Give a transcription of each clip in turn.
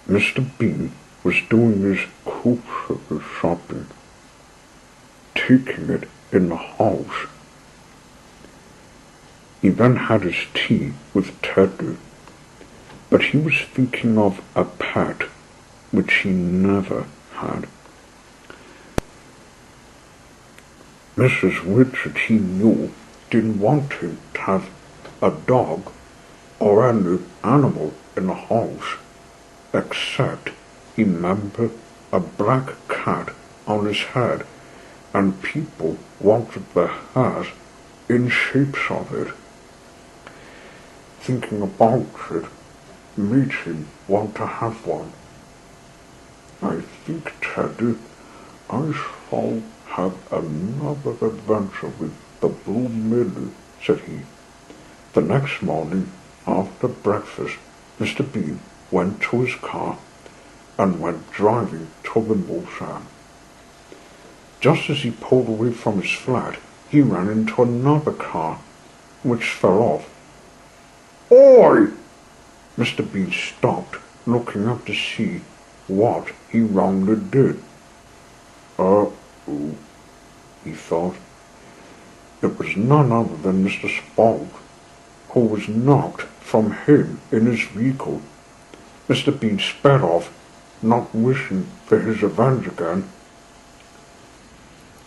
Mr. Bean was doing his grocery shopping, taking it in the house. He then had his tea with Teddy, but he was thinking of a pet which he never had. Mrs. Richard, he knew, didn't want him to have a dog or any animal in the house, except he remembered a black cat on his head, and people wanted the hat in shapes of it. Thinking about it made him want to have one. I think, Teddy, I shall have another adventure with the Blue Millie, said he. The next morning, after breakfast, Mr. Bean went to his car and went driving to the motel. Just as he pulled away from his flat, he ran into another car, which fell off. "Oi!" Mr. Bean stopped, looking up to see what he wrongly did. Uh-oh, he thought. It was none other than Mr. Spaulding, who was knocked from him in his vehicle. Mr. Bean sped off, not wishing for his revenge again.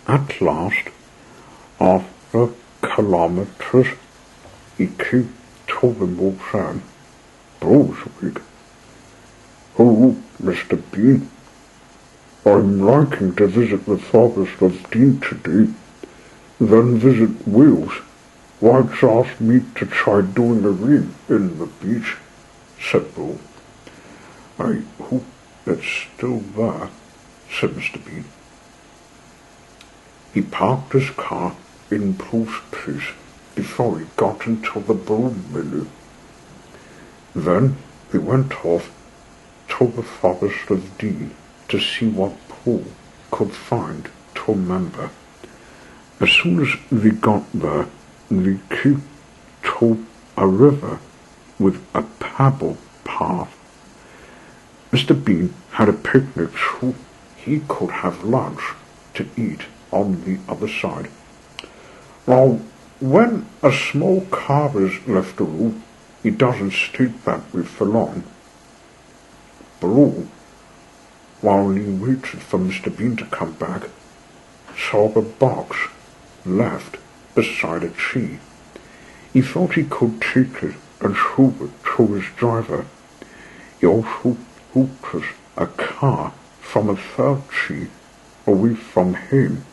At last, after kilometers, he came to the motel. Brunswick. "Oh, Mr. Bean, I'm liking to visit the Forest of Dean today, then visit Wales. White's asked me to try doing a ring in the beach," said Bill. "I hope it's still there," said Mr. Bean. He parked his car in Bruce's place before he got into the Blue Millie. Then he went off to the Forest of Dean to see what Paul could find to remember. As soon as they got there, they came to a river with a pebble path. Mr. Bean had a picnic so he could have lunch to eat on the other side. Now, when a small car is left alone, it doesn't stay that way for long. Blue, while he waited for Mr. Bean to come back, saw the box left beside a tree. He thought he could take it and show it to his driver. He also noticed a car from a third tree away from him.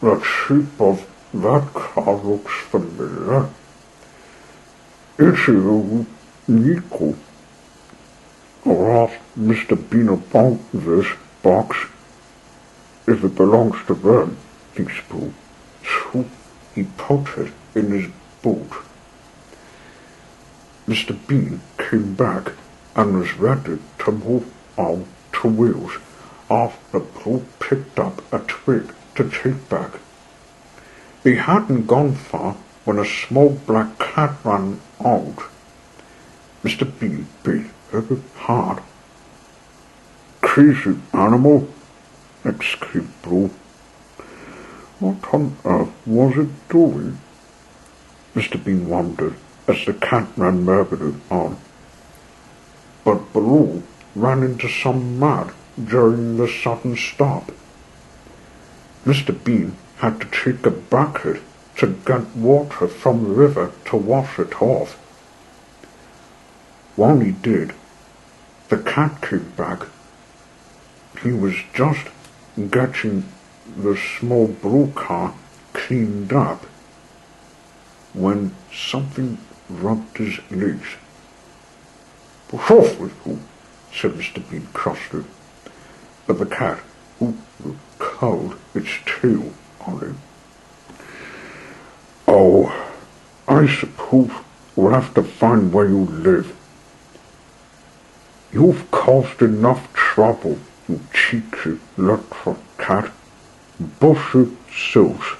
The shape of that car looks familiar. It's a Nico. I'll ask Mr. Bean about this box, if it belongs to them, thinks Pooh. So he put it in his boot. Mr. Bean came back and was ready to move on to Wales after Pooh picked up a twig to take back. They hadn't gone far when a small black cat ran out. Mr. Bean beat very hard. "Crazy animal!" exclaimed Blue. What on earth was it doing? Mr. Bean wondered as the cat ran merrily on. But Blue ran into some mud during the sudden stop. Mr. Bean had to take a bucket to get water from the river to wash it off. While he did, the cat came back. He was just getting the small blue car cleaned up when something rubbed his legs. "Push off with you," said Mr. Bean crossly, but the cat curled its tail on him. "Oh, I suppose we'll have to find where you live. You've caused enough trouble, you cheeky little cat. Bushy Silse."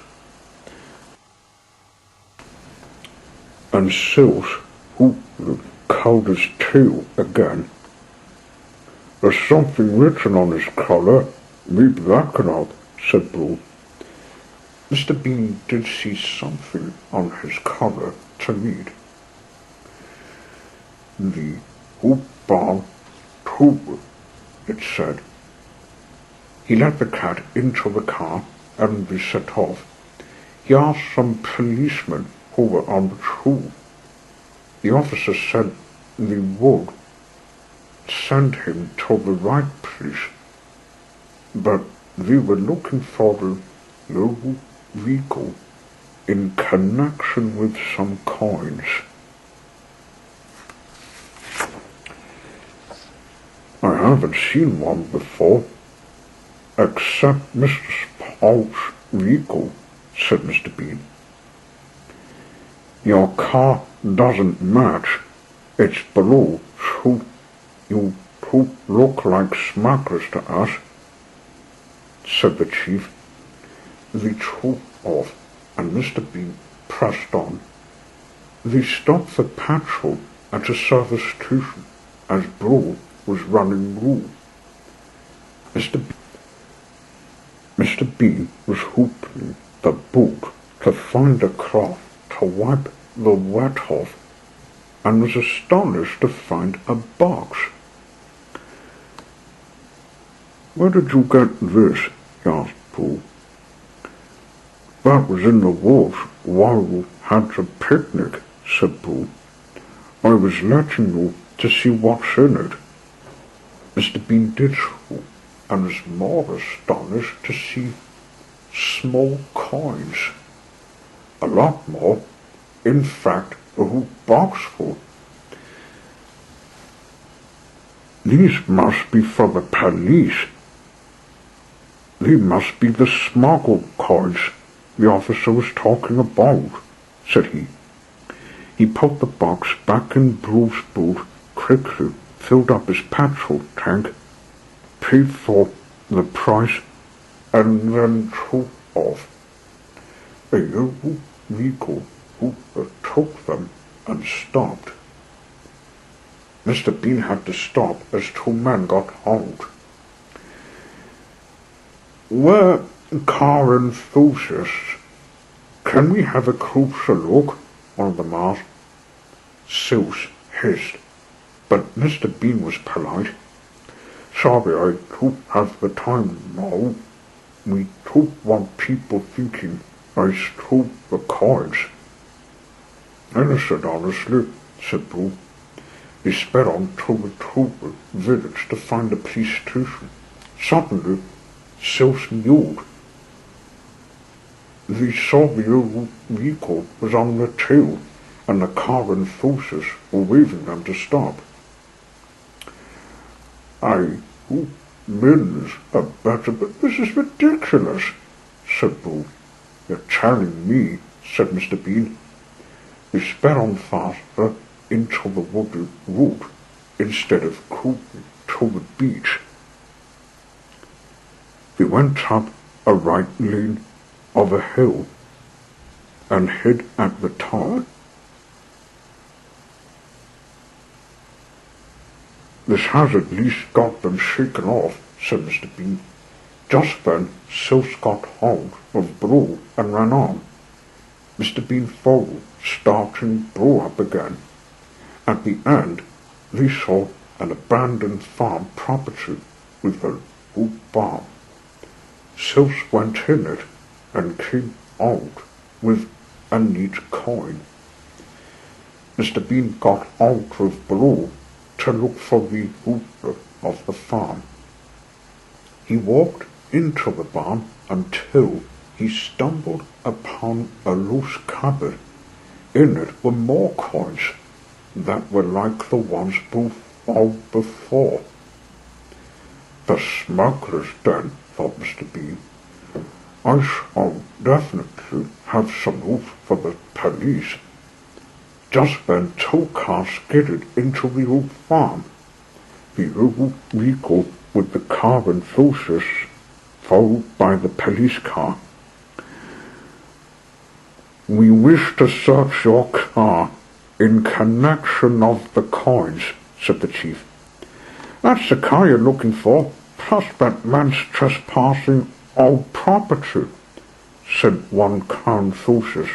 And Silse, who curled his tail again. "There's something written on his collar. Maybe that can help," said Blue. Mr. Bean did see something on his collar to read. "The Hoop Bar Tour," it said. He led the cat into the car and we set off. He asked some policemen who were on the tour. The officer said they would send him to the right place, but they were looking for the little vehicle in connection with some coins. "I haven't seen one before, except Mr. Spout's vehicle," said Mr. Bean. "Your car doesn't match. It's blue, so you two look like smugglers to us," said the chief. They drove off, and Mr. Bean pressed on. They stopped for petrol at a service station as Blue was running low. Mr. Bean was hoping the boat to find a cloth to wipe the wet off, and was astonished to find a box. "Where did you get this?" he asked Blue. "That was in the woods while you had the picnic," said Blue. "I was letting you to see what's in it." Mr. Bean did so, and was more astonished to see small coins. A lot more. In fact, a whole box full. "These must be for the police. They must be the smuggled coins the officer was talking about," said he. He put the box back in Blue's boot quickly, filled up his petrol tank, paid for the price, and then took off. A yellow vehicle took them and stopped. Mr. Bean had to stop as two men got out. "We're car enthusiasts. Can we have a closer look?" one of them asked. Silse hissed, but Mr. Bean was polite. "Sorry, I don't have the time now. We don't want people thinking I stole the coins." "Innocent, honestly," said Blue. They sped on to the Tower village to find a police station. Suddenly, Silse mewed. They saw the yellow vehicle was on the tail, and the car enthusiasts were waving them to stop. "I hope millions are better, but this is ridiculous," said Blue. "You're telling me," said Mr. Bean. They sped on faster into the wooded road instead of cruising to the beach. They went up a right lane of a hill and hid at the top. "This has at least got them shaken off," said Mr. Bean. Just then, Silse got hold of Blue and ran on. Mr. Bean followed, starting Blue up again. At the end, they saw an abandoned farm property with a wood barn. Silse went in it and came out with a neat coin. Mr. Bean got out of Blue to look for the owner of the farm. He walked into the barn until he stumbled upon a loose cupboard. In it were more coins that were like the ones Blue found before. "The smugglers den," thought Mr. Bean. "I shall definitely have some use for the police." Just then 2 cars skidded into the old farm. The old vehicle with the car enthusiasts, followed by the police car. "We wish to search your car," "In connection of the coins," said the chief. "That's the car you're looking for. Prospect man's trespassing on property," said one car enthusiast.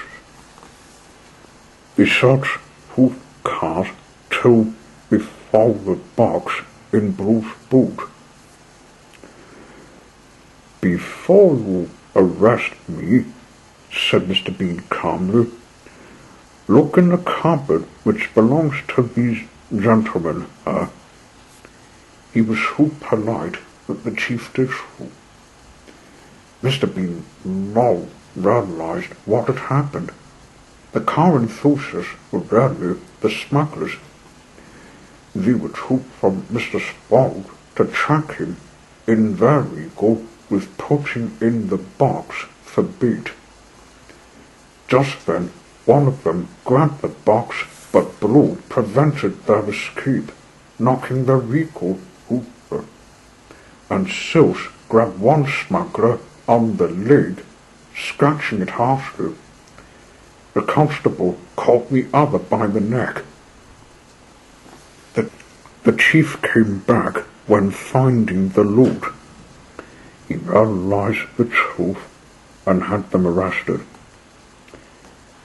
"Besides, who cars two before the box in Bruce's boot?" "Before you arrest me," said Mr. Bean calmly, "look in the cupboard which belongs to these gentlemen here." He was so polite that the chief did so. Mr. Bean now realized what had happened. The car enthusiasts were really the smugglers. They were trooped from Mr. Spauld's to track him in their ego with putting in the box for bait. Just then one of them grabbed the box, but Blue prevented their escape, knocking the Rico over, and Silse grabbed one smuggler on the leg, scratching it harshly. The constable caught the other by the neck. The chief came back when finding the loot. He realized the truth and had them arrested.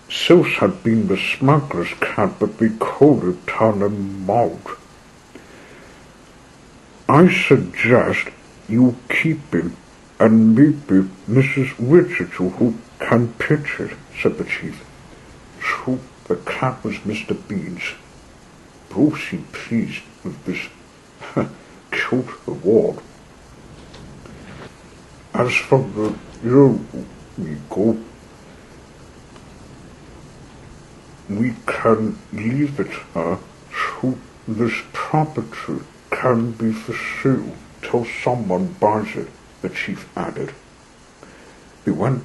Silse had been the smuggler's cat, but they couldn't turn him out. "I suggest you keep him, and maybe Mrs. Richardson who can pitch it," said the chief. True, the cat was Mr. Bean's. Bruce seemed pleased with this cute reward. "As for the Rico, we can leave it here so this property can be for sale till someone buys it," the chief added. They went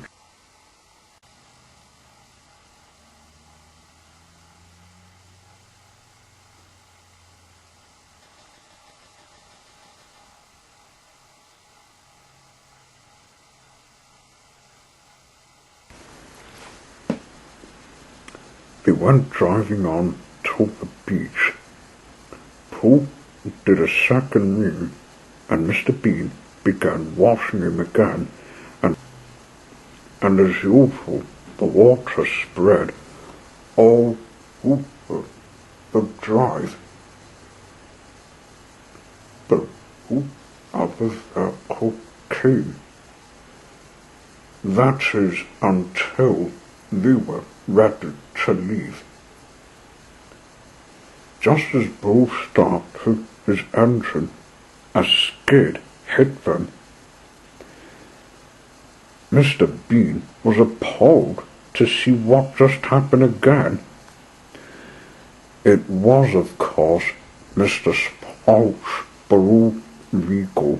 driving on to the beach. Pooh did a second ring, and Mr. Bean began washing him again, and as usual the water spread all over the drive. But who others are cocaine? That is, until they were ready to leave. Just as Bruce started his engine, a skid hit them. Mr. Bean was appalled to see what just happened again. It was, of course, Mr. Spauld's Blue Rico.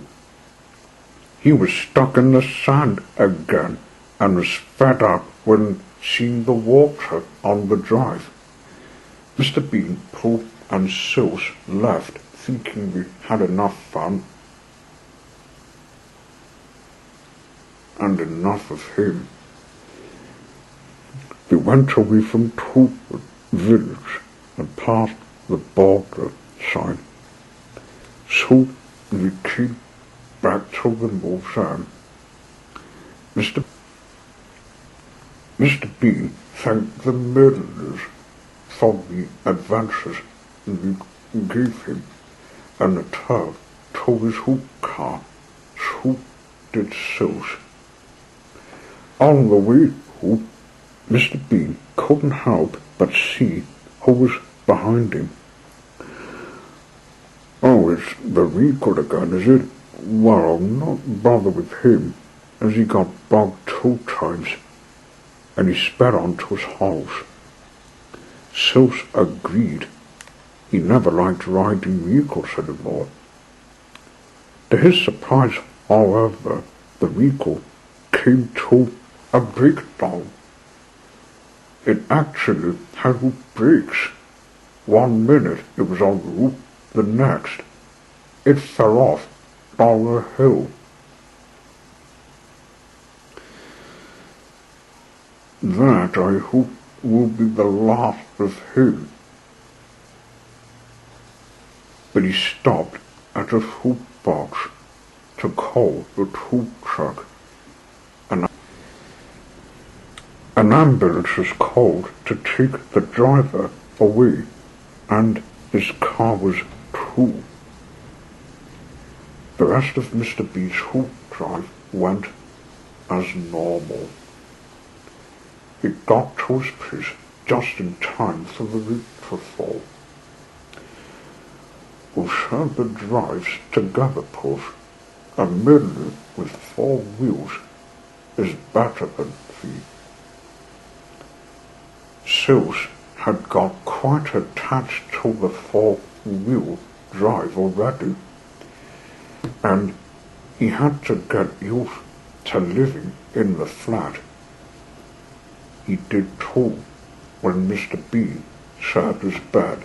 He was stuck in the sand again and was fed up when seeing the water on the drive. Mr. Bean, Pooh, and Silse left, thinking we had enough fun and enough of him. They went away from Twowood village and passed the border sign. So we came back to the museum. Mr. Bean thanked the murderers for the advances we gave him, and returned to his hoop car. So did Silse. On the way home, Mr. Bean couldn't help but see who was behind him. "Oh, it's the Rico again, is it? Well, I'll not bother with him, as he got bogged 2 times, and he sped on to his house." Silse agreed. He never liked riding vehicles anymore. To his surprise, however, the vehicle came to a breakdown. It actually had brakes. 1 minute it was on the roof, the next it fell off down a hill. That, I hope, will be the last of him, but he stopped at a food box to call the tool truck. An ambulance was called to take the driver away, and his car was towed. The rest of Mr. B's food drive went as normal. He got to his place just in time for the roof to fall. Whichever drives together push, a middle with 4 wheels is better than 3. Silse had got quite attached to the 4-wheel drive already, and he had to get used to living in the flat. He did too when Mr. B shared his bed